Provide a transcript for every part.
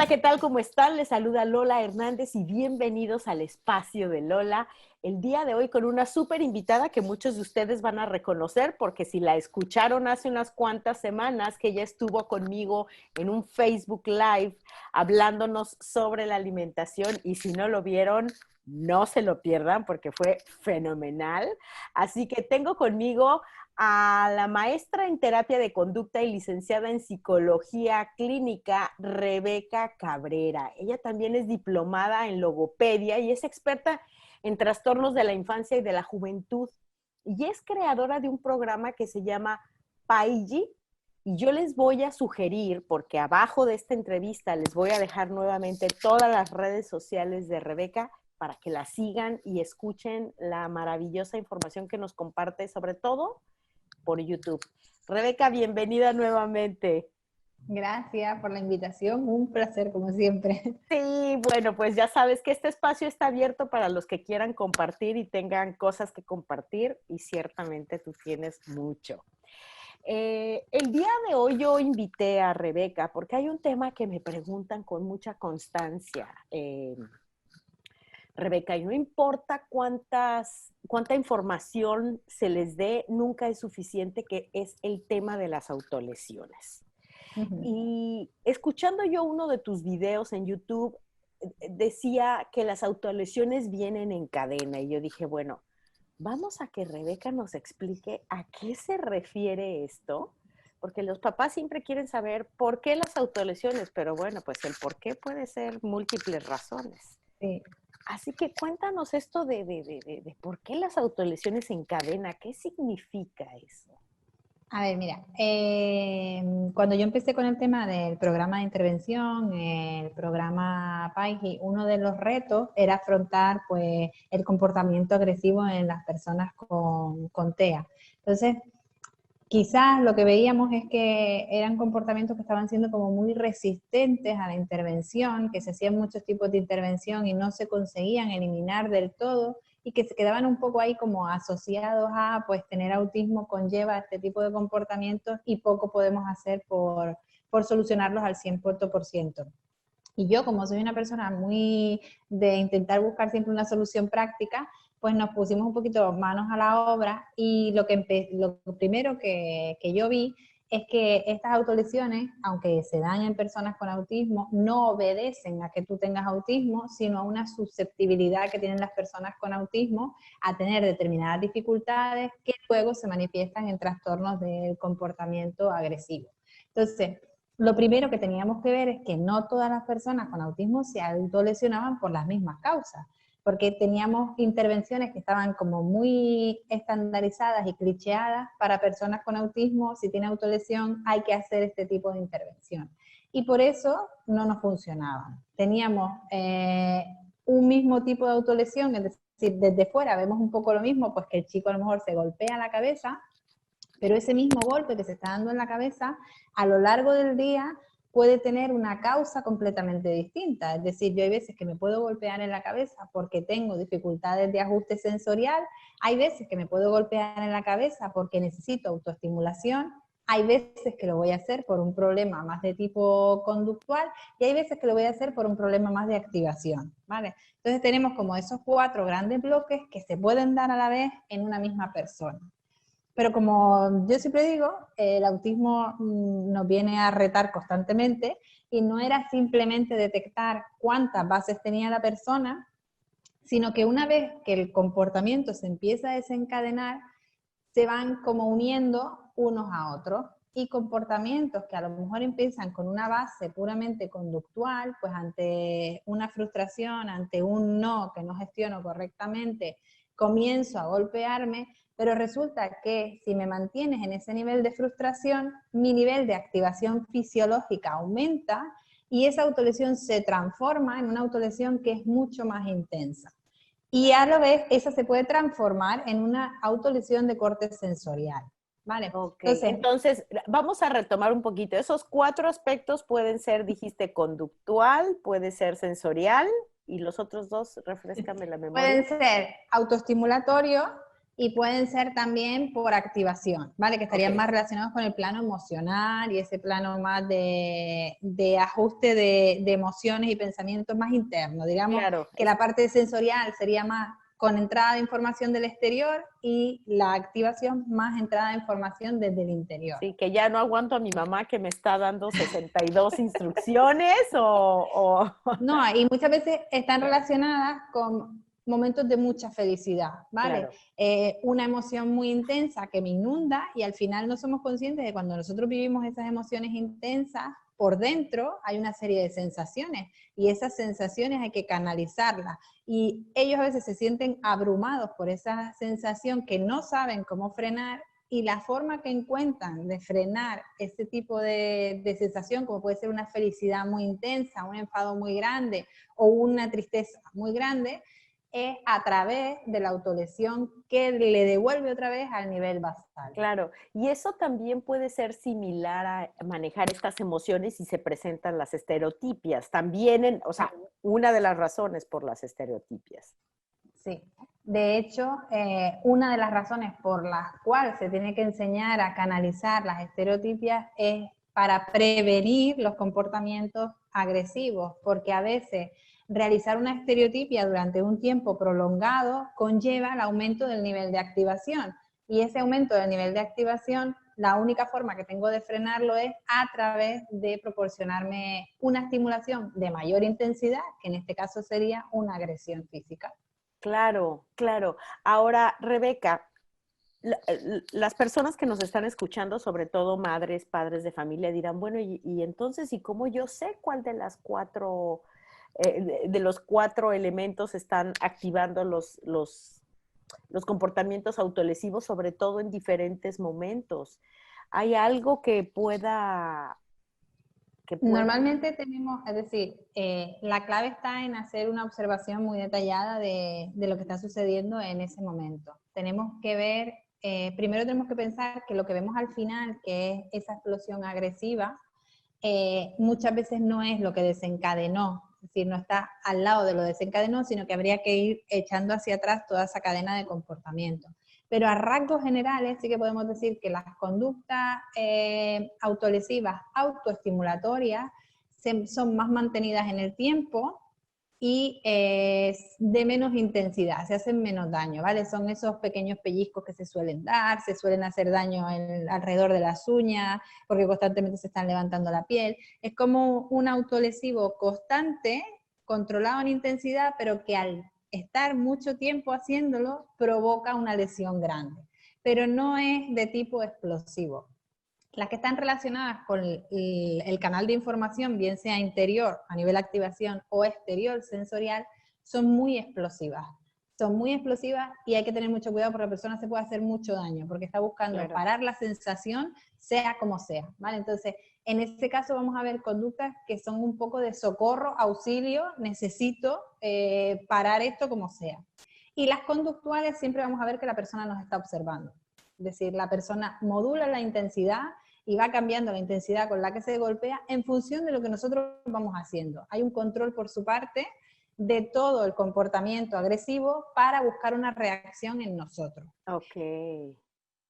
¿qué tal? ¿Cómo están? Les saluda Lola Hernández y bienvenidos al espacio de Lola. El día de hoy con una súper invitada que muchos de ustedes van a reconocer porque si la escucharon hace unas cuantas semanas que ella estuvo conmigo en un Facebook Live hablándonos sobre la alimentación y si no lo vieron, no se lo pierdan porque fue fenomenal. Así que tengo conmigo a la maestra en terapia de conducta y licenciada en psicología clínica, Rebeca Cabrera. Ella también es diplomada en logopedia y es experta en trastornos de la infancia y de la juventud. Y es creadora de un programa que se llama Paigi. Y yo les voy a sugerir, porque abajo de esta entrevista les voy a dejar nuevamente todas las redes sociales de Rebeca para que la sigan y escuchen la maravillosa información que nos comparte, sobre todo por YouTube. Rebeca, bienvenida nuevamente. Gracias por la invitación, un placer como siempre. Sí, bueno, pues ya sabes que este espacio está abierto para los que quieran compartir y tengan cosas que compartir y ciertamente tú tienes mucho. El día de hoy yo invité a Rebeca porque hay un tema que me preguntan con mucha constancia. Rebeca, y no importa cuánta información se les dé, nunca es suficiente, que es el tema de las autolesiones. Y escuchando yo uno de tus videos en YouTube, decía que las autolesiones vienen en cadena. Y yo dije, bueno, vamos a que Rebeca nos explique a qué se refiere esto, porque los papás siempre quieren saber por qué las autolesiones, pero bueno, pues el por qué puede ser múltiples razones. Sí. Así que cuéntanos esto de por qué las autolesiones en cadena, ¿qué significa eso? A ver, mira, cuando yo empecé con el tema del programa de intervención, el programa PAIGI, uno de los retos era afrontar pues, el comportamiento agresivo en las personas con TEA. Entonces, quizás lo que veíamos es que eran comportamientos que estaban siendo como muy resistentes a la intervención, que se hacían muchos tipos de intervención y no se conseguían eliminar del todo, y que se quedaban un poco ahí como asociados a, pues tener autismo conlleva este tipo de comportamientos y poco podemos hacer por solucionarlos al 100%. Y yo, como soy una persona muy de intentar buscar siempre una solución práctica, pues nos pusimos un poquito manos a la obra y lo primero que yo vi es que estas autolesiones, aunque se dan en personas con autismo, no obedecen a que tú tengas autismo, sino a una susceptibilidad que tienen las personas con autismo a tener determinadas dificultades que luego se manifiestan en trastornos del comportamiento agresivo. Entonces, lo primero que teníamos que ver es que no todas las personas con autismo se autolesionaban por las mismas causas, porque teníamos intervenciones que estaban como muy estandarizadas y clicheadas para personas con autismo. Si tiene autolesión hay que hacer este tipo de intervención. Y por eso no nos funcionaban. Teníamos un mismo tipo de autolesión, es decir, desde fuera vemos un poco lo mismo, pues que el chico a lo mejor se golpea la cabeza, pero ese mismo golpe que se está dando en la cabeza, a lo largo del día puede tener una causa completamente distinta. Es decir, yo hay veces que me puedo golpear en la cabeza porque tengo dificultades de ajuste sensorial, hay veces que me puedo golpear en la cabeza porque necesito autoestimulación, hay veces que lo voy a hacer por un problema más de tipo conductual y hay veces que lo voy a hacer por un problema más de activación, ¿vale? Entonces tenemos como esos 4 grandes bloques que se pueden dar a la vez en una misma persona. Pero como yo siempre digo, el autismo nos viene a retar constantemente y no era simplemente detectar cuántas bases tenía la persona, sino que una vez que el comportamiento se empieza a desencadenar, se van como uniendo unos a otros y comportamientos que a lo mejor empiezan con una base puramente conductual, pues ante una frustración, ante un no que no gestiono correctamente, comienzo a golpearme, pero resulta que si me mantienes en ese nivel de frustración, mi nivel de activación fisiológica aumenta y esa autolesión se transforma en una autolesión que es mucho más intensa. Y a la vez, esa se puede transformar en una autolesión de corte sensorial, ¿vale? Ok, entonces vamos a retomar un poquito. Esos 4 aspectos pueden ser, dijiste, conductual, puede ser sensorial, y los otros 2, refréscame la memoria. Pueden ser autoestimulatorio, y pueden ser también por activación, ¿vale? Que estarían Ok. más relacionados con el plano emocional y ese plano más de ajuste de emociones y pensamientos más internos. Digamos Claro, que la parte sensorial sería más con entrada de información del exterior y la activación más entrada de información desde el interior. sí, que ya no aguanto a mi mamá que me está dando 62 instrucciones o... No, y muchas veces están relacionadas con momentos de mucha felicidad, ¿vale? Claro, Una emoción muy intensa que me inunda y al final no somos conscientes de cuando nosotros vivimos esas emociones intensas, por dentro hay una serie de sensaciones y esas sensaciones hay que canalizarlas. Y ellos a veces se sienten abrumados por esa sensación que no saben cómo frenar y la forma que encuentran de frenar ese tipo de sensación, como puede ser una felicidad muy intensa, un enfado muy grande o una tristeza muy grande, es a través de la autolesión que le devuelve otra vez al nivel basal. claro. Y eso también puede ser similar a manejar estas emociones y se presentan las estereotipias. También, o sea, una de las razones por las estereotipias. Sí, de hecho, una de las razones por las cuales se tiene que enseñar a canalizar las estereotipias es para prevenir los comportamientos agresivos, porque a veces realizar una estereotipia durante un tiempo prolongado conlleva el aumento del nivel de activación. Y ese aumento del nivel de activación, la única forma que tengo de frenarlo es a través de proporcionarme una estimulación de mayor intensidad, que en este caso sería una agresión física. Claro, claro. Ahora, Rebeca, las personas que nos están escuchando, sobre todo madres, padres de familia, dirán, bueno, y entonces, ¿y cómo yo sé cuál de las cuatro, de los cuatro elementos están activando los comportamientos autolesivos, sobre todo en diferentes momentos? ¿Hay algo que pueda? Normalmente tenemos, es decir, la clave está en hacer una observación muy detallada de lo que está sucediendo en ese momento. Tenemos que ver, primero tenemos que pensar que lo que vemos al final, que es esa explosión agresiva, muchas veces no es lo que desencadenó, es decir, no está al lado de lo desencadenó, sino que habría que ir echando hacia atrás toda esa cadena de comportamiento. Pero a rasgos generales sí que podemos decir que las conductas autolesivas, autoestimulatorias, son más mantenidas en el tiempo y de menos intensidad, se hacen menos daño, ¿vale? Son esos pequeños pellizcos que se suelen dar, se suelen hacer daño alrededor de las uñas, porque constantemente se están levantando la piel. Es como un autolesivo constante, controlado en intensidad, pero que al estar mucho tiempo haciéndolo provoca una lesión grande. Pero no es de tipo explosivo. Las que están relacionadas con el canal de información, bien sea interior a nivel de activación o exterior sensorial, son muy explosivas. Son muy explosivas y hay que tener mucho cuidado porque la persona se puede hacer mucho daño porque está buscando Claro. parar la sensación, sea como sea, ¿vale? Entonces, en este caso vamos a ver conductas que son un poco de socorro, auxilio, necesito parar esto como sea. Y las conductuales siempre vamos a ver que la persona nos está observando. Es decir, la persona modula la intensidad y va cambiando la intensidad con la que se golpea en función de lo que nosotros vamos haciendo. Hay un control por su parte de todo el comportamiento agresivo para buscar una reacción en nosotros. Ok.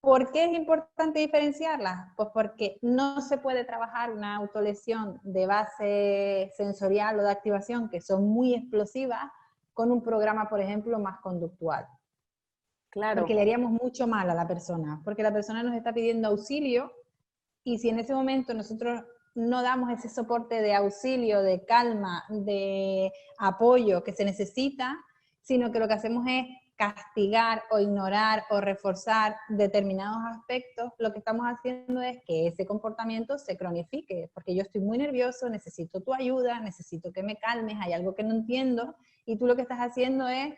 ¿Por qué es importante diferenciarlas? Pues porque no se puede trabajar una autolesión de base sensorial o de activación que son muy explosivas con un programa, por ejemplo, más conductual. Porque Claro. le haríamos mucho mal a la persona, porque la persona nos está pidiendo auxilio y si en ese momento nosotros no damos ese soporte de auxilio, de calma, de apoyo que se necesita, sino que lo que hacemos es castigar o ignorar o reforzar determinados aspectos, lo que estamos haciendo es que ese comportamiento se cronifique, porque yo estoy muy nervioso, necesito tu ayuda, necesito que me calmes, hay algo que no entiendo, y tú lo que estás haciendo es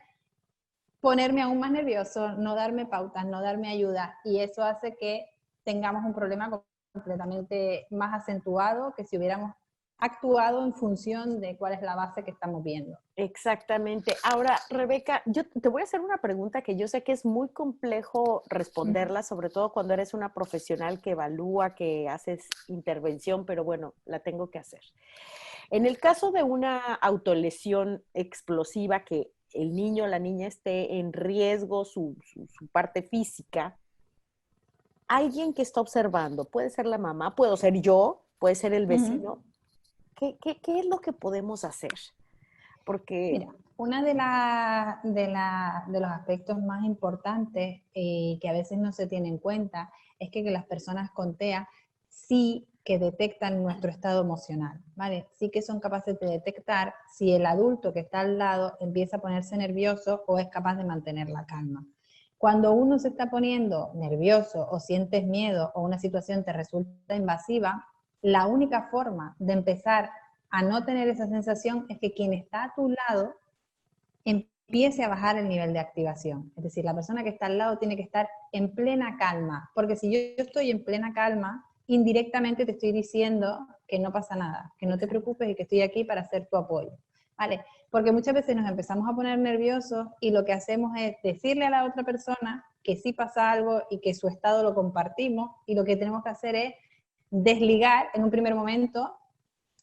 ponerme aún más nervioso, no darme pautas, no darme ayuda, y eso hace que tengamos un problema completamente más acentuado que si hubiéramos actuado en función de cuál es la base que estamos viendo. Exactamente. Ahora, Rebeca, yo te voy a hacer una pregunta que yo sé que es muy complejo responderla, sobre todo cuando eres una profesional que evalúa, que haces intervención, pero bueno, la tengo que hacer. En el caso de una autolesión explosiva que el niño o la niña esté en riesgo su parte física, alguien que está observando, puede ser la mamá, puedo ser yo, puede ser el Ujú. vecino, ¿qué es lo que podemos hacer? Porque, Mira, una de los aspectos más importantes que a veces no se tiene en cuenta es que las personas con TEA sí que detectan nuestro estado emocional, ¿vale? Sí que son capaces de detectar si el adulto que está al lado empieza a ponerse nervioso o es capaz de mantener la calma. Cuando uno se está poniendo nervioso o sientes miedo o una situación te resulta invasiva, la única forma de empezar a no tener esa sensación es que quien está a tu lado empiece a bajar el nivel de activación. Es decir, la persona que está al lado tiene que estar en plena calma, porque si yo estoy en plena calma, indirectamente te estoy diciendo que no pasa nada, que no te exacto, preocupes y que estoy aquí para hacer tu apoyo. ¿Vale? Porque muchas veces nos empezamos a poner nerviosos y lo que hacemos es decirle a la otra persona que sí pasa algo y que su estado lo compartimos, y lo que tenemos que hacer es desligar en un primer momento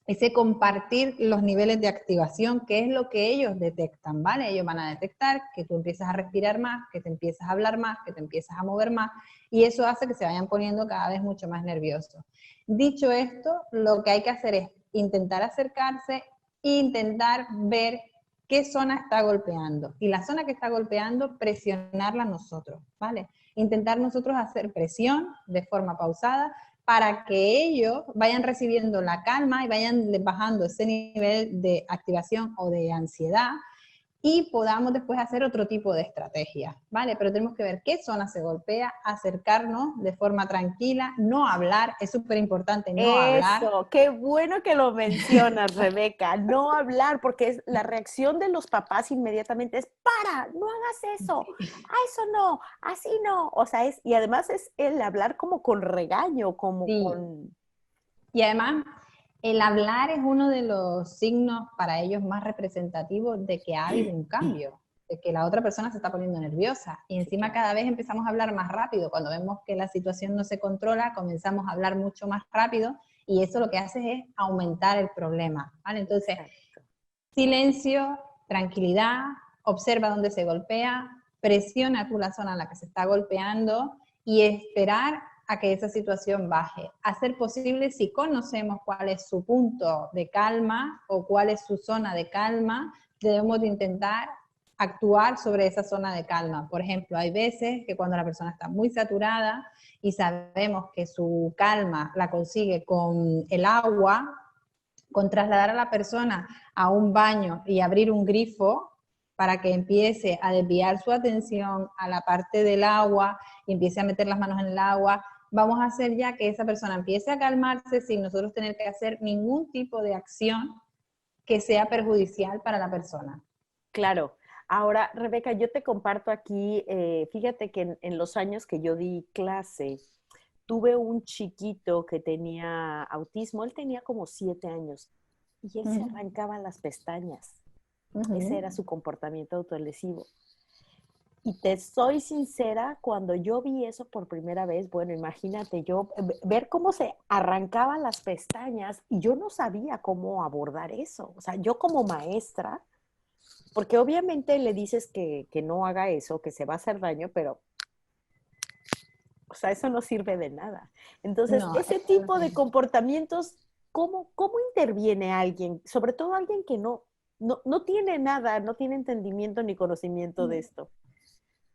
ese compartir los niveles de activación, que es lo que ellos detectan, ¿vale? Ellos van a detectar que tú empiezas a respirar más, que te empiezas a hablar más, que te empiezas a mover más, y eso hace que se vayan poniendo cada vez mucho más nerviosos. Dicho esto, lo que hay que hacer es intentar acercarse e intentar ver qué zona está golpeando. Y la zona que está golpeando, presionarla nosotros, ¿vale? Intentar nosotros hacer presión de forma pausada, para que ellos vayan recibiendo la calma y vayan bajando ese nivel de activación o de ansiedad, y podamos después hacer otro tipo de estrategia, ¿vale? Pero tenemos que ver qué zona se golpea, acercarnos de forma tranquila, no hablar, es súper importante no hablar. eso, qué bueno que lo mencionas, Rebeca, no hablar, porque es, la reacción de los papás inmediatamente es, para, no hagas eso, a eso no, así no, o sea, es, y además es el hablar como con regaño, como Sí. con, Y además, el hablar es uno de los signos para ellos más representativos de que ha habido un cambio, de que la otra persona se está poniendo nerviosa. Y sí, encima claro, cada vez empezamos a hablar más rápido. Cuando vemos que la situación no se controla, comenzamos a hablar mucho más rápido, y eso lo que hace es aumentar el problema, ¿vale? Entonces, exacto. silencio, tranquilidad, observa dónde se golpea, presiona tú la zona en la que se está golpeando y esperar a que esa situación baje. A ser posible, si conocemos cuál es su punto de calma o cuál es su zona de calma, debemos de intentar actuar sobre esa zona de calma. Por ejemplo, hay veces que cuando la persona está muy saturada y sabemos que su calma la consigue con el agua, con trasladar a la persona a un baño y abrir un grifo para que empiece a desviar su atención a la parte del agua y empiece a meter las manos en el agua, vamos a hacer ya que esa persona empiece a calmarse sin nosotros tener que hacer ningún tipo de acción que sea perjudicial para la persona. Claro. Ahora, Rebeca, yo te comparto aquí, fíjate que en los años que yo di clase, tuve un chiquito que tenía autismo, él tenía como 7 años y él Uh se -huh. arrancaba las pestañas. Uh Ese -huh. era su comportamiento autolesivo. Y te soy sincera, cuando yo vi eso por primera vez, bueno, imagínate yo ver cómo se arrancaban las pestañas y yo no sabía cómo abordar eso. O sea, yo como maestra, porque obviamente le dices que no haga eso, que se va a hacer daño, pero, o sea, eso no sirve de nada. Entonces, No, ese tipo de comportamientos, ¿cómo interviene alguien? Sobre todo alguien que no tiene nada, no tiene entendimiento ni conocimiento de esto.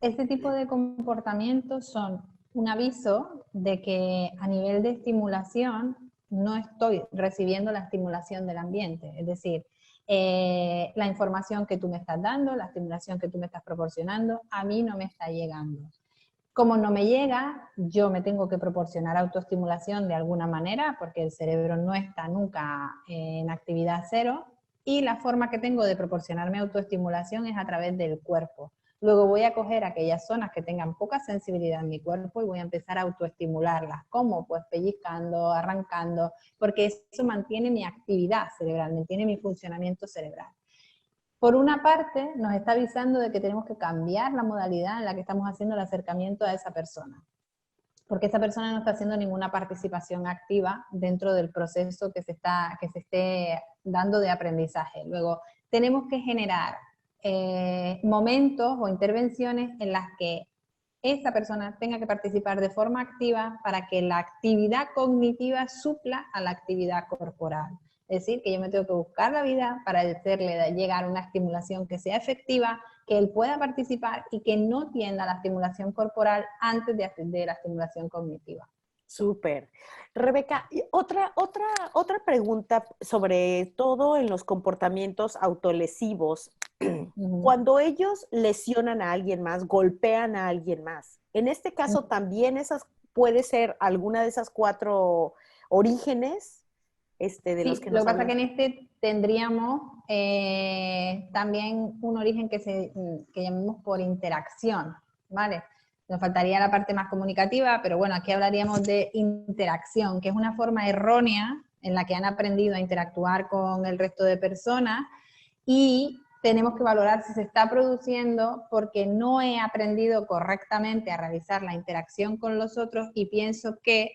este tipo de comportamientos son un aviso de que a nivel de estimulación no estoy recibiendo la estimulación del ambiente. Es decir, la información que tú me estás dando, la estimulación que tú me estás proporcionando, a mí no me está llegando. Como no me llega, yo me tengo que proporcionar autoestimulación de alguna manera, porque el cerebro no está nunca en actividad cero, y la forma que tengo de proporcionarme autoestimulación es a través del cuerpo. Luego voy a coger aquellas zonas que tengan poca sensibilidad en mi cuerpo y voy a empezar a autoestimularlas. ¿Cómo? Pues pellizcando, arrancando, porque eso mantiene mi actividad cerebral, mantiene mi funcionamiento cerebral. Por una parte, nos está avisando de que tenemos que cambiar la modalidad en la que estamos haciendo el acercamiento a esa persona, porque esa persona no está haciendo ninguna participación activa dentro del proceso que se esté dando de aprendizaje. Luego, tenemos que generar momentos o intervenciones en las que esa persona tenga que participar de forma activa para que la actividad cognitiva supla a la actividad corporal. Es decir, que yo me tengo que buscar la vida para hacerle llegar una estimulación que sea efectiva, que él pueda participar y que no tienda a la estimulación corporal antes de la estimulación cognitiva. Súper. Rebeca, otra pregunta, sobre todo en los comportamientos autolesivos. Cuando ellos lesionan a alguien más, golpean a alguien más, en este caso también puede ser alguna de esas 4 orígenes de los Sí, que lo nos que pasa es que hablan. en este tendríamos también un origen que llamamos por interacción, ¿vale? Nos faltaría la parte más comunicativa, pero bueno, aquí hablaríamos de interacción, que es una forma errónea en la que han aprendido a interactuar con el resto de personas y tenemos que valorar si se está produciendo porque no he aprendido correctamente a realizar la interacción con los otros y pienso que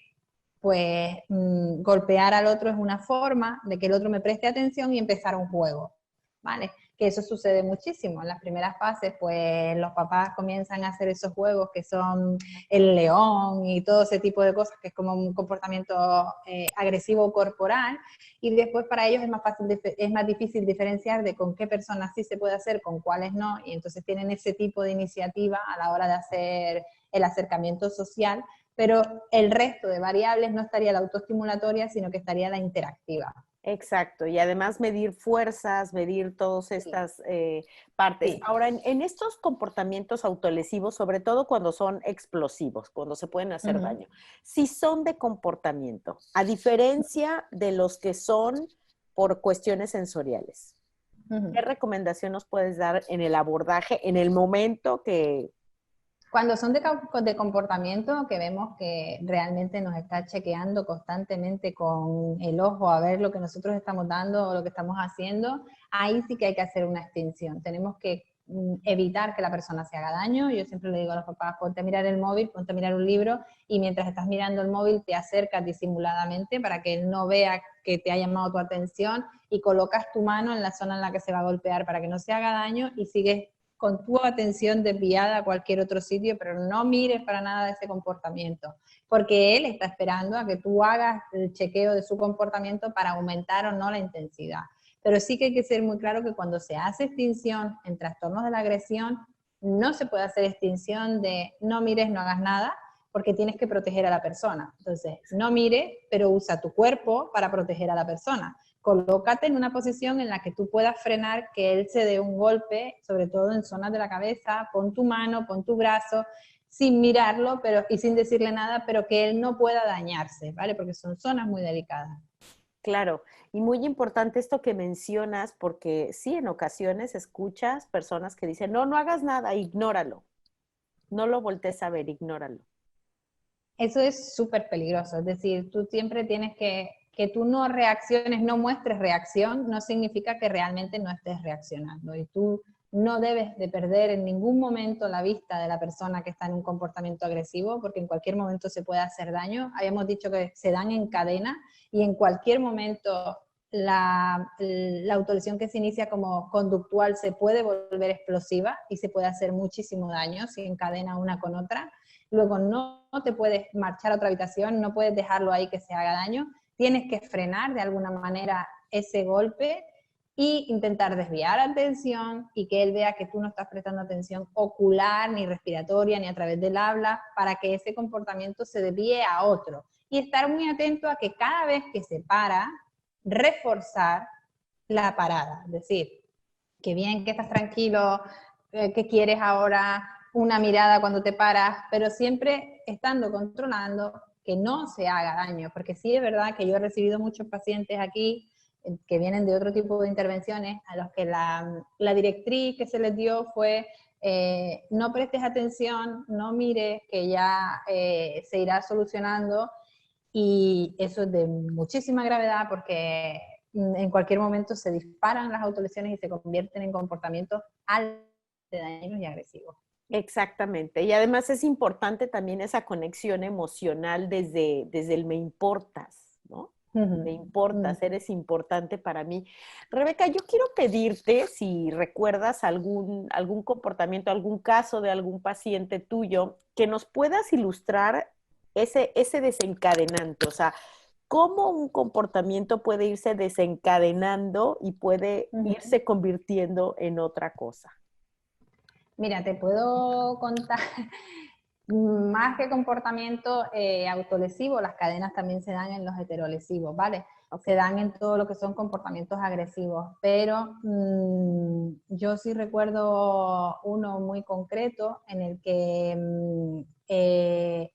pues golpear al otro es una forma de que el otro me preste atención y empezar un juego, ¿vale? Que eso sucede muchísimo. En las primeras fases, pues los papás comienzan a hacer esos juegos que son el león y todo ese tipo de cosas, que es como un comportamiento agresivo corporal, y después para ellos es más difícil diferenciar de con qué personas sí se puede hacer, con cuáles no, y entonces tienen ese tipo de iniciativa a la hora de hacer el acercamiento social, pero el resto de variables no estaría la autoestimulatoria, sino que estaría la interactiva. Exacto, y además medir fuerzas, medir todas Sí, estas partes. sí. Ahora, en estos comportamientos autolesivos, sobre todo cuando son explosivos, cuando se pueden hacer Uh-huh. daño, si son de comportamiento, a diferencia de los que son por cuestiones sensoriales, Uh-huh. ¿qué recomendación nos puedes dar en el abordaje, en el momento que... Cuando son de comportamiento, que vemos que realmente nos está chequeando constantemente con el ojo a ver lo que nosotros estamos dando o lo que estamos haciendo, ahí sí que hay que hacer una extinción. Tenemos que evitar que la persona se haga daño. Yo siempre le digo a los papás, ponte a mirar el móvil, ponte a mirar un libro y mientras estás mirando el móvil te acercas disimuladamente para que él no vea que te ha llamado tu atención y colocas tu mano en la zona en la que se va a golpear para que no se haga daño y sigues con tu atención desviada a cualquier otro sitio, pero no mires para nada ese comportamiento, porque él está esperando a que tú hagas el chequeo de su comportamiento para aumentar o no la intensidad. Pero sí que hay que ser muy claro que cuando se hace extinción en trastornos de la agresión, no se puede hacer extinción de no mires, no hagas nada, porque tienes que proteger a la persona. Entonces, no mires, pero usa tu cuerpo para proteger a la persona. Colócate en una posición en la que tú puedas frenar que él se dé un golpe, sobre todo en zonas de la cabeza, pon tu mano, pon tu brazo, sin mirarlo y sin decirle nada, pero que él no pueda dañarse, ¿vale? Porque son zonas muy delicadas. Claro, y muy importante esto que mencionas, porque sí, en ocasiones escuchas personas que dicen, no, no hagas nada, ignóralo, no lo voltees a ver, ignóralo. Eso es súper peligroso, es decir, tú siempre tienes que tú no reacciones, no muestres reacción, no significa que realmente no estés reaccionando. Y tú no debes de perder en ningún momento la vista de la persona que está en un comportamiento agresivo, porque en cualquier momento se puede hacer daño. Habíamos dicho que se dan en cadena y en cualquier momento la autolesión que se inicia como conductual se puede volver explosiva y se puede hacer muchísimo daño si encadena una con otra. Luego no te puedes marchar a otra habitación, no puedes dejarlo ahí que se haga daño, tienes que frenar de alguna manera ese golpe e intentar desviar atención y que él vea que tú no estás prestando atención ocular, ni respiratoria, ni a través del habla, para que ese comportamiento se desvíe a otro. Y estar muy atento a que cada vez que se para, reforzar la parada. Es decir, que bien que estás tranquilo, que quieres ahora una mirada cuando te paras, pero siempre estando controlando que no se haga daño, porque sí es verdad que yo he recibido muchos pacientes aquí que vienen de otro tipo de intervenciones a los que la directriz que se les dio fue no prestes atención, no mires, que ya se irá solucionando, y eso es de muchísima gravedad porque en cualquier momento se disparan las autolesiones y se convierten en comportamientos altamente dañinos y agresivos. Exactamente. Y además es importante también esa conexión emocional desde el me importas, ¿no? Me Ujú, importas, eres importante para mí. Rebeca, yo quiero pedirte si recuerdas algún comportamiento, algún caso de algún paciente tuyo, que nos puedas ilustrar ese desencadenante, o sea, cómo un comportamiento puede irse desencadenando y puede ujú. irse convirtiendo en otra cosa. Mira, te puedo contar más que comportamiento autolesivo, las cadenas también se dan en los heterolesivos, ¿vale? Ok. Se dan en todo lo que son comportamientos agresivos, pero yo sí recuerdo uno muy concreto en el que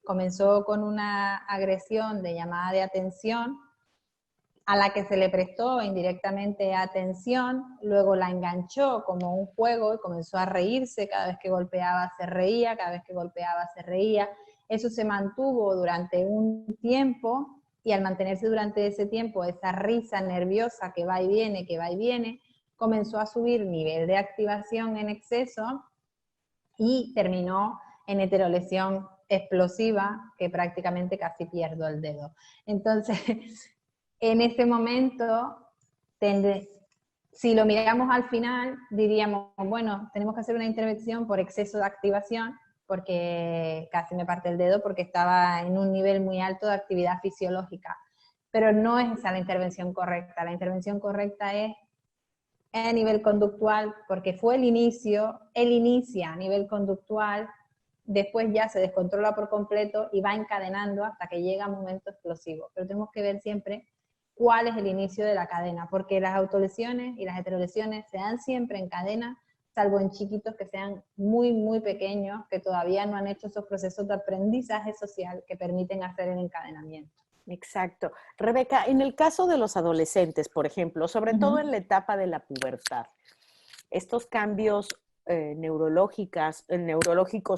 comenzó con una agresión de llamada de atención a la que se le prestó indirectamente atención, luego la enganchó como un juego y comenzó a reírse, cada vez que golpeaba se reía, cada vez que golpeaba se reía. Eso se mantuvo durante un tiempo y al mantenerse durante ese tiempo esa risa nerviosa que va y viene, que va y viene, comenzó a subir nivel de activación en exceso y terminó en heterolesión explosiva que prácticamente casi pierdo el dedo. Entonces, en ese momento, si lo miramos al final, diríamos, bueno, tenemos que hacer una intervención por exceso de activación, porque casi me parte el dedo, porque estaba en un nivel muy alto de actividad fisiológica. Pero no es esa la intervención correcta. La intervención correcta es a nivel conductual, porque fue el inicio, él inicia a nivel conductual, después ya se descontrola por completo y va encadenando hasta que llega a un momento explosivo. Pero tenemos que ver siempre cuál es el inicio de la cadena, porque las autolesiones y las heterolesiones se dan siempre en cadena, salvo en chiquitos que sean muy, muy pequeños, que todavía no han hecho esos procesos de aprendizaje social que permiten hacer el encadenamiento. Exacto. Rebeca, en el caso de los adolescentes, por ejemplo, sobre Uh todo -huh. en la etapa de la pubertad, estos cambios neurológicos,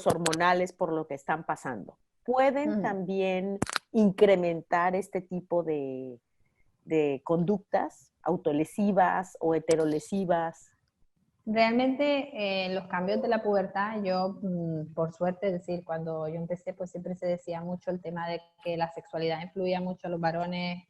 hormonales, por lo que están pasando, Uh pueden -huh. también incrementar este tipo de conductas autolesivas o heterolesivas. Realmente los cambios de la pubertad, yo por suerte, es decir, cuando yo empecé, pues siempre se decía mucho el tema de que la sexualidad influía mucho a los varones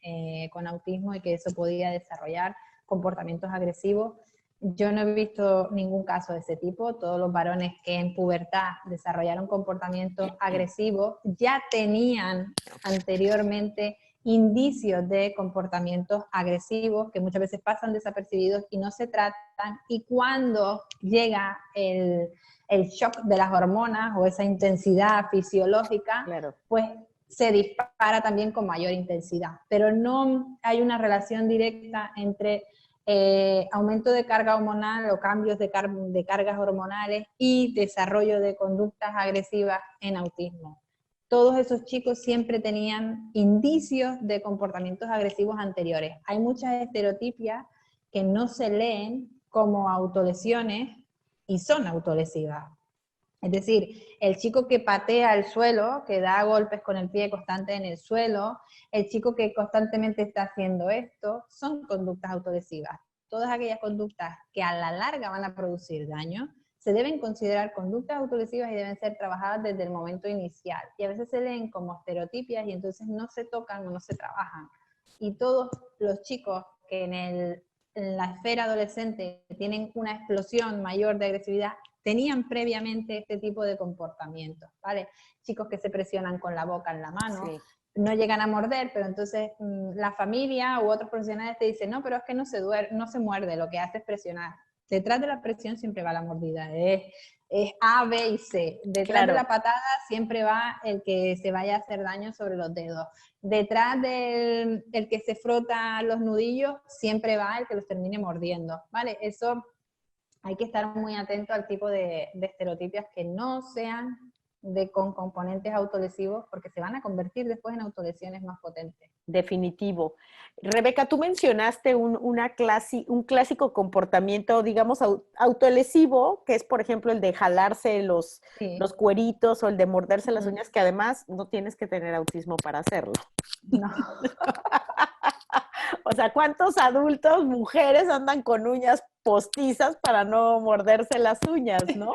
con autismo y que eso podía desarrollar comportamientos agresivos. Yo no he visto ningún caso de ese tipo. Todos los varones que en pubertad desarrollaron comportamientos agresivos ya tenían anteriormente indicios de comportamientos agresivos que muchas veces pasan desapercibidos y no se tratan, y cuando llega el shock de las hormonas o esa intensidad fisiológica, Claro. pues se dispara también con mayor intensidad. Pero no hay una relación directa entre aumento de carga hormonal o cambios de cargas hormonales y desarrollo de conductas agresivas en autismo. Todos esos chicos siempre tenían indicios de comportamientos agresivos anteriores. Hay muchas estereotipias que no se leen como autolesiones y son autolesivas. Es decir, el chico que patea el suelo, que da golpes con el pie constante en el suelo, el chico que constantemente está haciendo esto, son conductas autolesivas. Todas aquellas conductas que a la larga van a producir daño se deben considerar conductas autolesivas y deben ser trabajadas desde el momento inicial. Y a veces se leen como estereotipias y entonces no se tocan o no se trabajan. Y todos los chicos que en la esfera adolescente tienen una explosión mayor de agresividad tenían previamente este tipo de comportamientos, ¿vale? Chicos que se presionan con la boca en la mano, Sí. no llegan a morder, pero entonces la familia u otros profesionales te dicen, no, pero es que no se muerde, lo que hace es presionar. Detrás de la presión siempre va la mordida, es A, B y C. Detrás de Claro. la patada siempre va el que se vaya a hacer daño sobre los dedos. Detrás del el que se frota los nudillos, siempre va el que los termine mordiendo, ¿vale? Eso hay que estar muy atento al tipo de estereotipias que no sean con componentes autolesivos, porque se van a convertir después en autolesiones más potentes. Definitivo. Rebeca, tú mencionaste un clásico comportamiento, digamos, autolesivo, que es, por ejemplo, el de jalarse Sí, los cueritos o el de morderse las mm, uñas, que además no tienes que tener autismo para hacerlo. no. O sea, ¿cuántos adultos, mujeres, andan con uñas postizas para no morderse las uñas, no?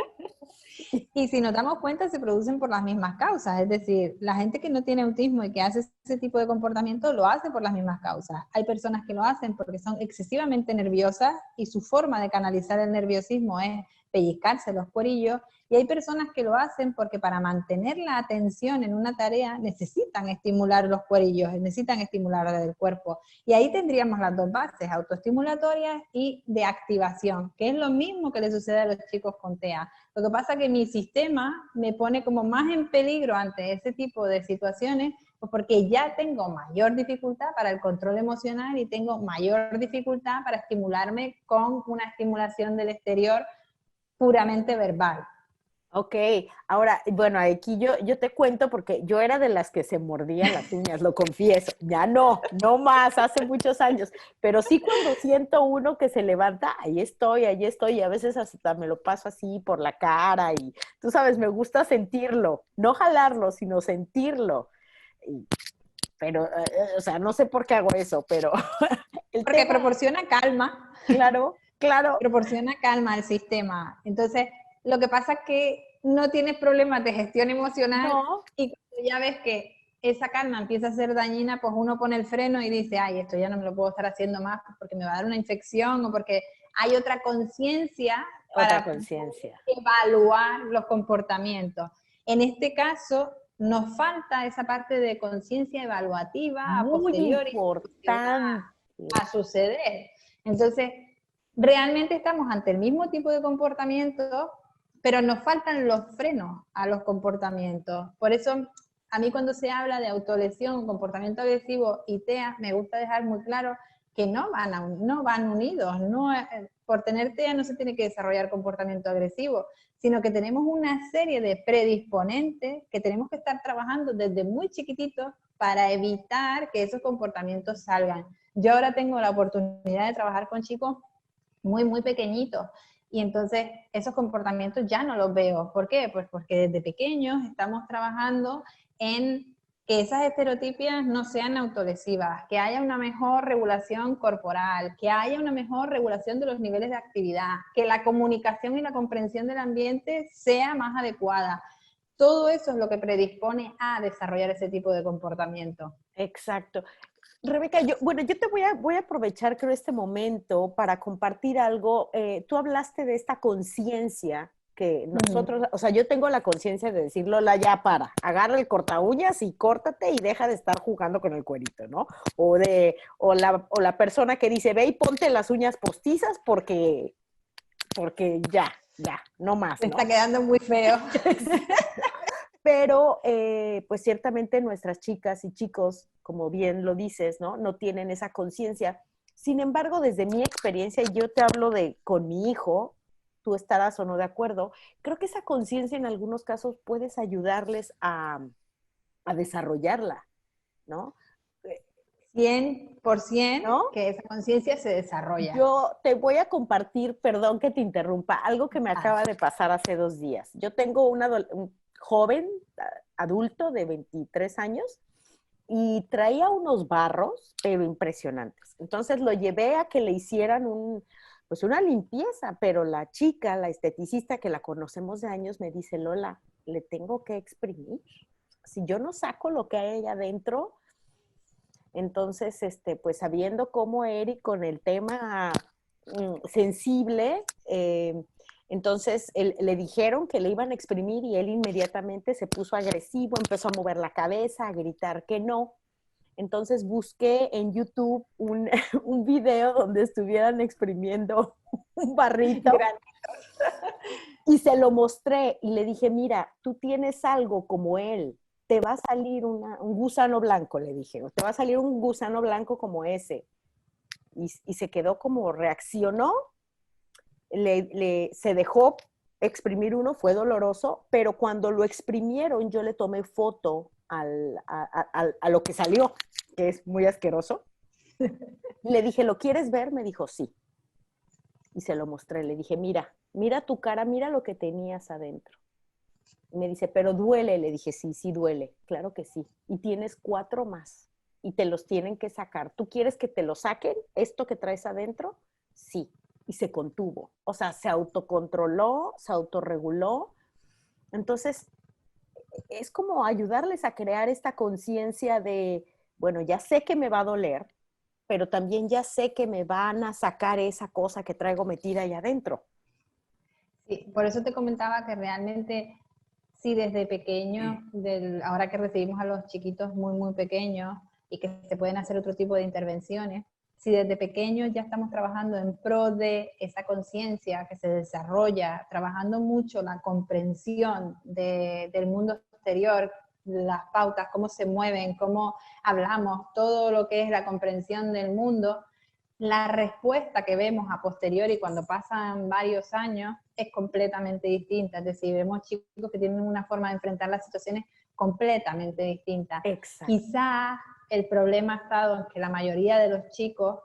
Y si nos damos cuenta, se producen por las mismas causas. Es decir, la gente que no tiene autismo y que hace ese tipo de comportamiento lo hace por las mismas causas. Hay personas que lo hacen porque son excesivamente nerviosas y su forma de canalizar el nerviosismo es pellizcarse los cuerillos. Y hay personas que lo hacen porque para mantener la atención en una tarea necesitan estimular los cuerillos, necesitan estimular el cuerpo. Y ahí tendríamos las dos bases, autoestimulatorias y de activación, que es lo mismo que le sucede a los chicos con TEA. Lo que pasa es que mi sistema me pone como más en peligro ante ese tipo de situaciones, pues porque ya tengo mayor dificultad para el control emocional y tengo mayor dificultad para estimularme con una estimulación del exterior puramente verbal. Ok, ahora, bueno, aquí yo te cuento porque yo era de las que se mordían las uñas, lo confieso. Ya no más, hace muchos años. Pero sí cuando siento uno que se levanta, ahí estoy, y a veces hasta me lo paso así por la cara y tú sabes, me gusta sentirlo, no jalarlo, sino sentirlo. Y- pero, o sea, no sé por qué hago eso, pero el Porque tema, claro, claro, proporciona calma al sistema. Entonces, lo que pasa es que no tienes problemas de gestión emocional no, y cuando ya ves que esa calma empieza a ser dañina, pues uno pone el freno y dice, ay, esto ya no me lo puedo estar haciendo más porque me va a dar una infección o porque hay otra conciencia otra para conciencia. evaluar los comportamientos. En este caso, nos falta esa parte de conciencia evaluativa a Muy posteriori importante. a suceder. Entonces, realmente estamos ante el mismo tipo de comportamiento, pero nos faltan los frenos a los comportamientos. Por eso, a mí cuando se habla de autolesión, comportamiento agresivo y TEA, me gusta dejar muy claro que no van unidos. No, por tener TEA no se tiene que desarrollar comportamiento agresivo, sino que tenemos una serie de predisponentes que tenemos que estar trabajando desde muy chiquititos para evitar que esos comportamientos salgan. Yo ahora tengo la oportunidad de trabajar con chicos muy pequeñitos y entonces esos comportamientos ya no los veo. ¿Por qué? Pues porque desde pequeños estamos trabajando en que esas estereotipias no sean autolesivas, que haya una mejor regulación corporal, que haya una mejor regulación de los niveles de actividad, que la comunicación y la comprensión del ambiente sea más adecuada. Todo eso es lo que predispone a desarrollar ese tipo de comportamiento. Exacto. Rebeca, yo te voy a aprovechar, creo, este momento para compartir algo. Tú hablaste de esta conciencia que nosotros, o sea, yo tengo la conciencia de decir, Lola, ya para, agarra el corta uñas y córtate y deja de estar jugando con el cuerito, ¿no? O la persona que dice, ve y ponte las uñas postizas porque ya, no más, Me ¿no? está quedando muy feo. Pero pues ciertamente nuestras chicas y chicos, como bien lo dices, ¿no? No tienen esa conciencia. Sin embargo, desde mi experiencia, y yo te hablo de con mi hijo, tú estarás o no de acuerdo, creo que esa conciencia en algunos casos puedes ayudarles a desarrollarla, ¿no? 100% ¿No? que esa conciencia se desarrolla. Yo te voy a compartir, perdón que te interrumpa, algo que me Ah, acaba de pasar hace 2 días. Yo tengo un joven adulto de 23 años y traía unos barros, pero impresionantes. Entonces lo llevé a que le hicieran pues una limpieza, pero la chica, la esteticista que la conocemos de años, me dice, Lola, le tengo que exprimir. Si yo no saco lo que hay ahí adentro, entonces, pues sabiendo cómo Eric con el tema sensible, entonces le dijeron que le iban a exprimir y él inmediatamente se puso agresivo, empezó a mover la cabeza, a gritar que no. Entonces busqué en YouTube un video donde estuvieran exprimiendo un barrito gran- y se lo mostré y le dije, mira, tú tienes algo como él, te va a salir un gusano blanco, le dije, te va a salir un gusano blanco como ese. Y se quedó como reaccionó, se dejó exprimir uno, fue doloroso, pero cuando lo exprimieron yo le tomé foto a lo que salió, que es muy asqueroso. Le dije, ¿lo quieres ver? Me dijo, sí. Y se lo mostré, le dije, mira tu cara, mira lo que tenías adentro. Y me dice, pero duele. Le dije, sí, sí duele, claro que sí. Y tienes 4 más y te los tienen que sacar. ¿Tú quieres que te lo saquen, esto que traes adentro? Sí. Y se contuvo. O sea, se autocontroló, se autorreguló Entonces, es como ayudarles a crear esta conciencia de, bueno, ya sé que me va a doler, pero también ya sé que me van a sacar esa cosa que traigo metida ahí adentro. Sí, por eso te comentaba que realmente, sí, desde pequeños, ahora que recibimos a los chiquitos muy, muy pequeños y que se pueden hacer otro tipo de intervenciones, si desde pequeños ya estamos trabajando en pro de esa conciencia que se desarrolla, trabajando mucho la comprensión del mundo exterior, las pautas, cómo se mueven, cómo hablamos, todo lo que es la comprensión del mundo, la respuesta que vemos a posteriori cuando pasan varios años es completamente distinta. Es decir, vemos chicos que tienen una forma de enfrentar las situaciones completamente distinta. Exacto. Quizás el problema ha estado en que la mayoría de los chicos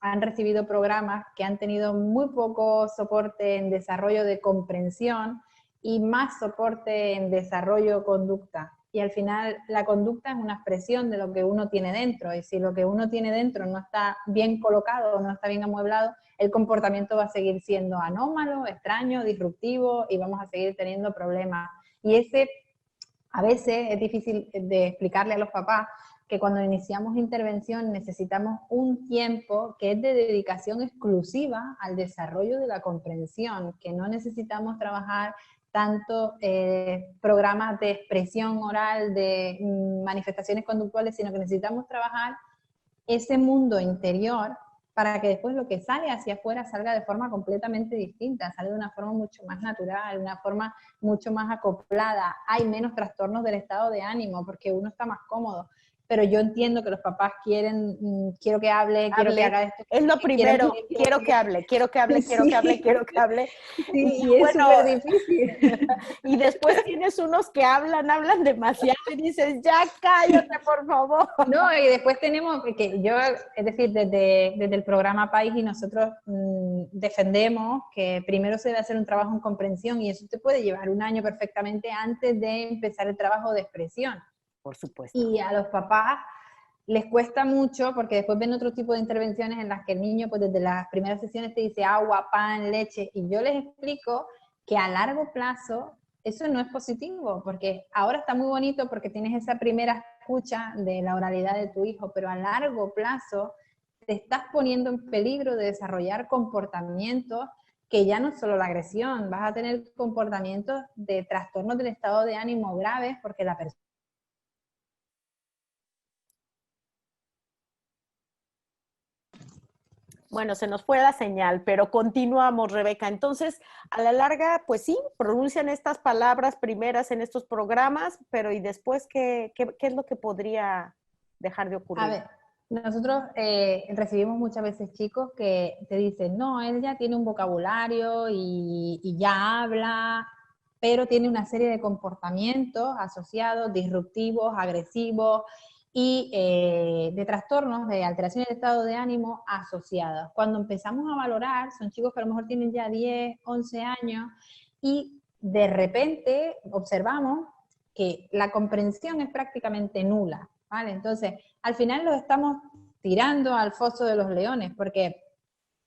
han recibido programas que han tenido muy poco soporte en desarrollo de comprensión y más soporte en desarrollo conducta. Y al final la conducta es una expresión de lo que uno tiene dentro, y si lo que uno tiene dentro no está bien colocado, no está bien amueblado, el comportamiento va a seguir siendo anómalo, extraño, disruptivo, y vamos a seguir teniendo problemas. Y ese, a veces es difícil de explicarle a los papás que cuando iniciamos intervención necesitamos un tiempo que es de dedicación exclusiva al desarrollo de la comprensión, que no necesitamos trabajar tanto programas de expresión oral, de manifestaciones conductuales, sino que necesitamos trabajar ese mundo interior para que después lo que sale hacia afuera salga de forma completamente distinta, sale de una forma mucho más natural, una forma mucho más acoplada, hay menos trastornos del estado de ánimo porque uno está más cómodo. Pero yo entiendo que los papás quieren, quiero que hable, quiero que haga esto, Es lo quiero primero, que quiero que hable, quiero que hable, quiero que hable, sí, quiero que hable. sí, Y y es bueno, súper difícil. y después tienes unos que hablan demasiado y dices, ya cállate, por favor. No, y después tenemos que yo, es decir, desde el programa País y nosotros defendemos que primero se debe hacer un trabajo en comprensión y eso te puede llevar un año perfectamente antes de empezar el trabajo de expresión. Por supuesto. Y a los papás les cuesta mucho porque después ven otro tipo de intervenciones en las que el niño, pues desde las primeras sesiones te dice agua, pan, leche, y yo les explico que a largo plazo eso no es positivo, porque ahora está muy bonito porque tienes esa primera escucha de la oralidad de tu hijo, pero a largo plazo te estás poniendo en peligro de desarrollar comportamientos que ya no es solo la agresión, vas a tener comportamientos de trastornos del estado de ánimo graves porque la persona. Bueno, se nos fue la señal, pero continuamos, Rebeca. Entonces, a la larga, pues sí, pronuncian estas palabras primeras en estos programas, pero ¿y después qué es lo que podría dejar de A ocurrir? ver, nosotros recibimos muchas veces chicos que te dicen, no, él ya tiene un vocabulario y ya habla, pero tiene una serie de comportamientos asociados, disruptivos, agresivos y de trastornos, de alteraciones de estado de ánimo asociados. Cuando empezamos a valorar, son chicos que a lo mejor tienen ya 10, 11 años y de repente observamos que la comprensión es prácticamente nula, ¿vale? Entonces, al final los estamos tirando al foso de los leones, porque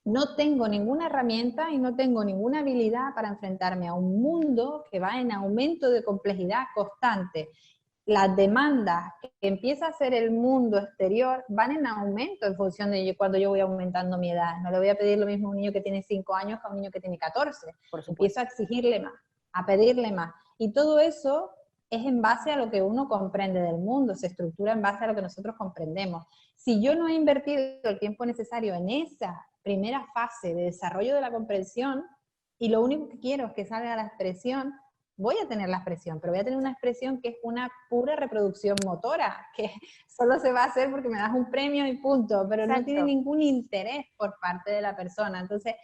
no tengo ninguna herramienta y no tengo ninguna habilidad para enfrentarme a un mundo que va en aumento de complejidad constante. Las demandas que empieza a hacer el mundo exterior van en aumento en función de cuando yo voy aumentando mi edad. No le voy a pedir lo mismo a un niño que tiene 5 años que a un niño que tiene 14. Por Empiezo supuesto. a exigirle más, a pedirle más. Y todo eso es en base a lo que uno comprende del mundo, se estructura en base a lo que nosotros comprendemos. Si yo no he invertido el tiempo necesario en esa primera fase de desarrollo de la comprensión y lo único que quiero es que salga la expresión, voy a tener la expresión, pero voy a tener una expresión que es una pura reproducción motora, que solo se va a hacer porque me das un premio y punto, pero no tiene Exacto. ningún interés por parte de la persona. Entonces,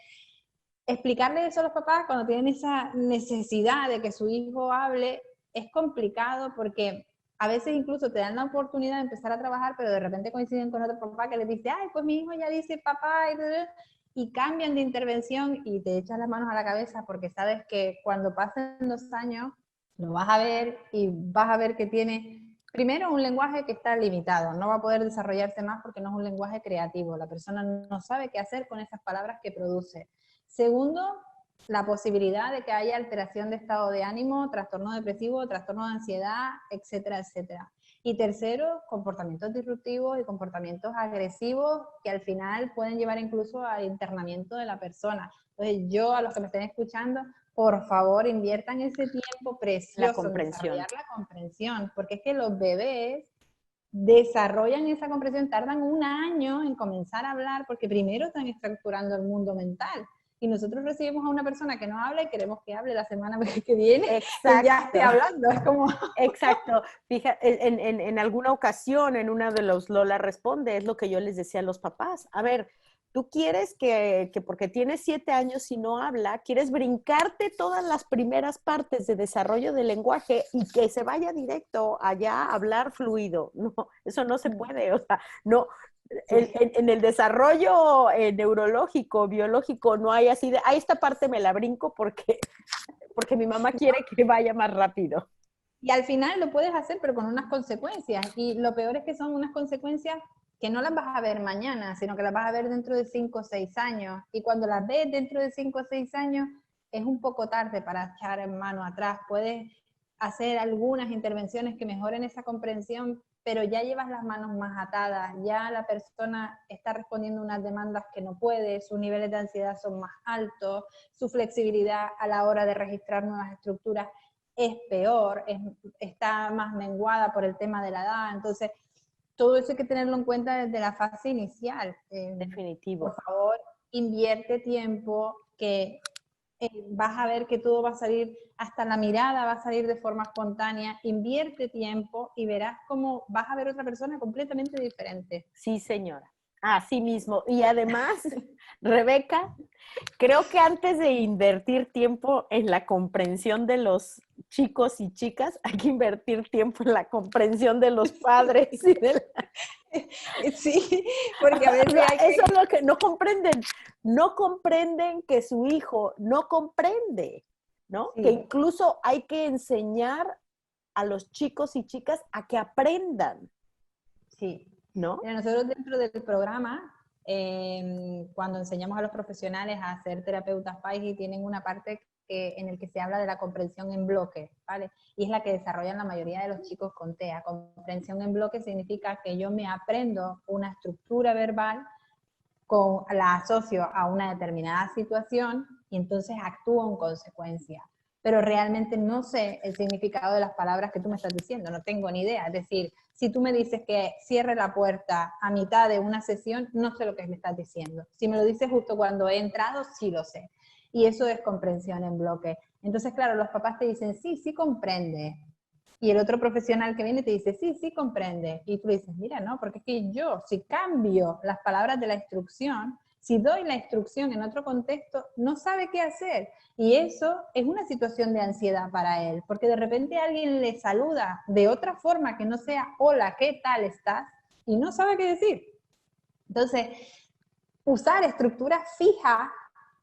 explicarle eso a los papás cuando tienen esa necesidad de que su hijo hable es complicado porque a veces incluso te dan la oportunidad de empezar a trabajar, pero de repente coinciden con otro papá que les dice, ay, pues mi hijo ya dice papá, y cambian de intervención y te echas las manos a la cabeza porque sabes que cuando pasen 2 años lo vas a ver y vas a ver que tiene, primero, un lenguaje que está limitado, no va a poder desarrollarse más porque no es un lenguaje creativo, la persona no sabe qué hacer con esas palabras que produce. Segundo, la posibilidad de que haya alteración de estado de ánimo, trastorno depresivo, trastorno de ansiedad, etcétera, etcétera. Y tercero, comportamientos disruptivos y comportamientos agresivos que al final pueden llevar incluso al internamiento de la persona. Entonces yo, a los que me estén escuchando, por favor inviertan ese tiempo precioso en desarrollar la comprensión, porque es que los bebés desarrollan esa comprensión, tardan 1 año en comenzar a hablar, porque primero están estructurando el mundo mental. Y nosotros recibimos a una persona que no habla y queremos que hable la semana que viene, Exacto. que ya esté hablando. Es como... Exacto. Fíjate, en alguna ocasión, en una de los Lola Responde, es lo que yo les decía a los papás. A ver, tú quieres que porque tienes 7 años y no habla, quieres brincarte todas las primeras partes de desarrollo del lenguaje y que se vaya directo allá a hablar fluido. No, eso no se puede. O sea, no, en el desarrollo neurológico, biológico, no hay así de, esta parte me la brinco porque mi mamá quiere que vaya más rápido. Y al final lo puedes hacer, pero con unas consecuencias. Y lo peor es que son unas consecuencias que no las vas a ver mañana, sino que las vas a ver dentro de 5 o 6 años. Y cuando las ves dentro de 5 o 6 años, es un poco tarde para echar en mano atrás. Puedes hacer algunas intervenciones que mejoren esa comprensión, pero ya llevas las manos más atadas, ya la persona está respondiendo unas demandas que no puede, sus niveles de ansiedad son más altos, su flexibilidad a la hora de registrar nuevas estructuras es peor, está más menguada por el tema de la edad. Entonces, todo eso hay que tenerlo en cuenta desde la fase inicial. Definitivo. Por favor, invierte tiempo, que vas a ver que todo va a salir, hasta la mirada va a salir de forma espontánea. Invierte tiempo y verás cómo vas a ver otra persona completamente diferente. Sí, señora. Así mismo. Y además, Rebeca, creo que antes de invertir tiempo en la comprensión de los chicos y chicas, hay que invertir tiempo en la comprensión de los padres. Sí, porque a veces hay que... Eso es lo que no comprenden. No comprenden que su hijo no comprende, ¿no? Sí. Que incluso hay que enseñar a los chicos y chicas a que aprendan. Sí. ¿No? Mira, nosotros dentro del programa, cuando enseñamos a los profesionales a ser terapeutas PAIGI, tienen una parte en el que se habla de la comprensión en bloque, ¿vale? Y es la que desarrollan la mayoría de los chicos con TEA. Comprensión en bloque significa que yo me aprendo una estructura verbal, la asocio a una determinada situación y entonces actúo en consecuencia. Pero realmente no sé el significado de las palabras que tú me estás diciendo, no tengo ni idea. Es decir, si tú me dices que cierre la puerta a mitad de una sesión, no sé lo que me estás diciendo. Si me lo dices justo cuando he entrado, sí lo sé. Y eso es comprensión en bloque. Entonces, claro, los papás te dicen, sí, sí comprende. Y el otro profesional que viene te dice, sí, sí comprende. Y tú dices, mira, no, porque es que yo, si cambio las palabras de la instrucción, si doy la instrucción en otro contexto, no sabe qué hacer. Y eso es una situación de ansiedad para él, porque de repente alguien le saluda de otra forma que no sea, hola, ¿qué tal estás? Y no sabe qué decir. Entonces, usar estructuras fijas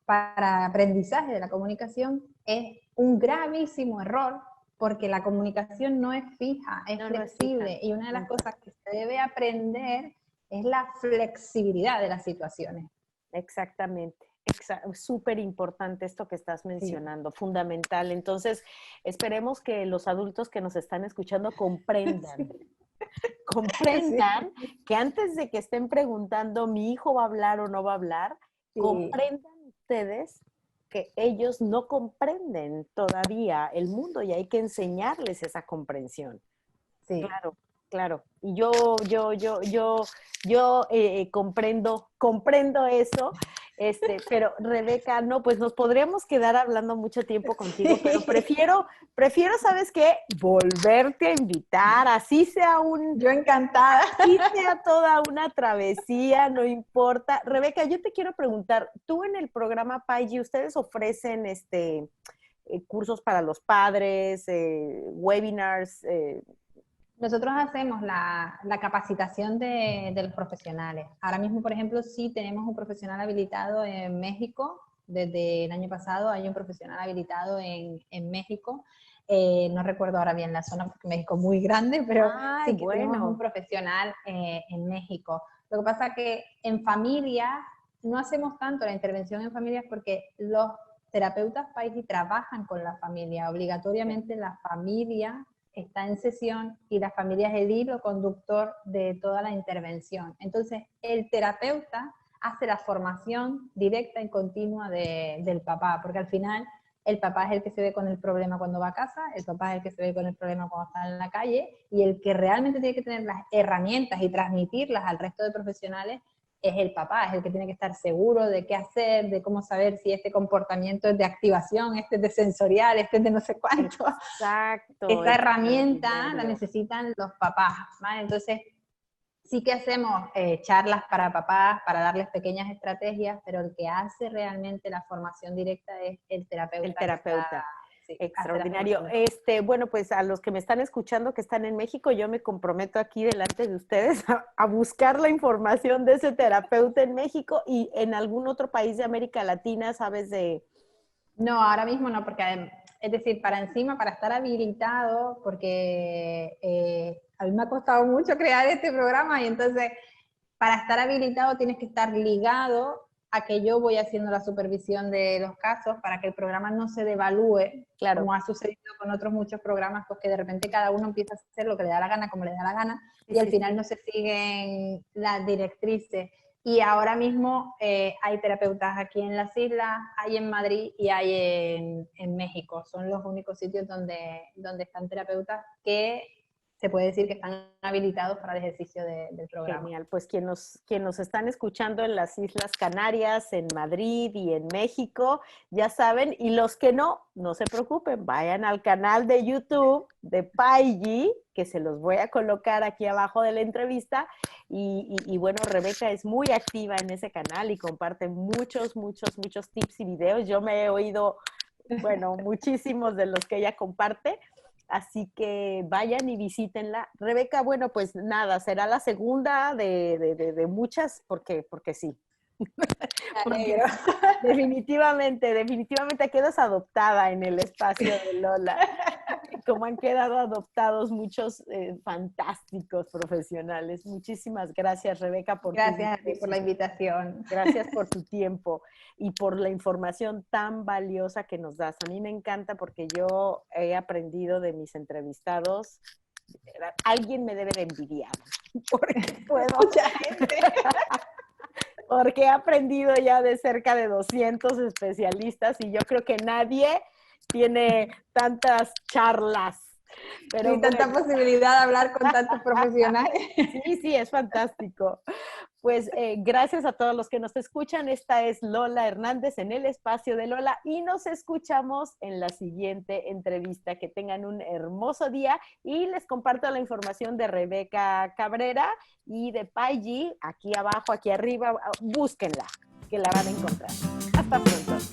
para aprendizaje de la comunicación es un gravísimo error, porque la comunicación no es fija, es flexible. No es fija. Y una de las cosas que se debe aprender es la flexibilidad de las situaciones. Exactamente. Súper importante esto que estás mencionando, sí. Fundamental. Entonces, esperemos que los adultos que nos están escuchando comprendan. Sí. Comprendan sí. Que antes de que estén preguntando, ¿mi hijo va a hablar o no va a hablar? Sí. Comprendan ustedes que ellos no comprenden todavía el mundo y hay que enseñarles esa comprensión. Sí. Claro, claro. Y yo comprendo eso. Pero Rebeca, no, pues nos podríamos quedar hablando mucho tiempo contigo, pero prefiero, ¿sabes qué? Volverte a invitar, así sea Yo encantada. Así sea toda una travesía, no importa. Rebeca, yo te quiero preguntar, tú en el programa PAIGI, ¿ustedes ofrecen cursos para los padres, webinars? Nosotros hacemos la capacitación de los profesionales. Ahora mismo, por ejemplo, sí tenemos un profesional habilitado en México. Desde el año pasado hay un profesional habilitado en México. No recuerdo ahora bien la zona porque México es muy grande, pero sí que tenemos un profesional en México. Lo que pasa es que en familia no hacemos tanto la intervención en familias porque los terapeutas PAIGI trabajan con la familia. Obligatoriamente la familia está en sesión y la familia es el hilo conductor de toda la intervención. Entonces, el terapeuta hace la formación directa y continua del papá, porque al final el papá es el que se ve con el problema cuando va a casa, el papá es el que se ve con el problema cuando está en la calle, y el que realmente tiene que tener las herramientas y transmitirlas al resto de profesionales es el papá, es el que tiene que estar seguro de qué hacer, de cómo saber si este comportamiento es de activación, este es de sensorial, este es de no sé cuánto. Exacto. Esta herramienta la necesitan los papás, ¿vale? Entonces, sí que hacemos charlas para papás, para darles pequeñas estrategias, pero el que hace realmente la formación directa es el terapeuta. El terapeuta. Sí, extraordinario. Bueno, pues a los que me están escuchando que están en México, yo me comprometo aquí delante de ustedes a buscar la información de ese terapeuta en México y en algún otro país de América Latina, ¿sabes de...? No, ahora mismo no, porque es decir, para estar habilitado, porque a mí me ha costado mucho crear este programa y entonces para estar habilitado tienes que estar ligado a que yo voy haciendo la supervisión de los casos para que el programa no se devalúe, claro, como ha sucedido con otros muchos programas, pues que de repente cada uno empieza a hacer lo que le da la gana, como le da la gana, y al final no se siguen las directrices. Y ahora mismo hay terapeutas aquí en las islas, hay en Madrid y hay en México. Son los únicos sitios donde están terapeutas que se puede decir que están habilitados para el ejercicio del programa. Genial, pues quien nos están escuchando en las Islas Canarias, en Madrid y en México, ya saben, y los que no se preocupen, vayan al canal de YouTube de PAIGI, que se los voy a colocar aquí abajo de la entrevista, y bueno, Rebeca es muy activa en ese canal y comparte muchos tips y videos. Yo me he oído, bueno, muchísimos de los que ella comparte. Así que vayan y visítenla. Rebeca, bueno, pues nada, será la segunda de muchas, porque sí. Porque definitivamente quedas adoptada en el espacio de Lola. Como han quedado adoptados muchos fantásticos profesionales. Muchísimas gracias, Rebeca, gracias a ti por la invitación. Gracias por tu tiempo y por la información tan valiosa que nos das. A mí me encanta porque yo he aprendido de mis entrevistados. Alguien me debe de envidiar. Porque puedo. Mucha gente. Porque he aprendido ya de cerca de 200 especialistas y yo creo que nadie tiene tantas charlas. Pero tanta posibilidad de hablar con tantos profesionales. Sí, es fantástico. Pues gracias a todos los que nos escuchan. Esta es Lola Hernández en el espacio de Lola y nos escuchamos en la siguiente entrevista. Que tengan un hermoso día y les comparto la información de Rebeca Cabrera y de PAIGI aquí abajo, aquí arriba. Búsquenla, que la van a encontrar. Hasta pronto.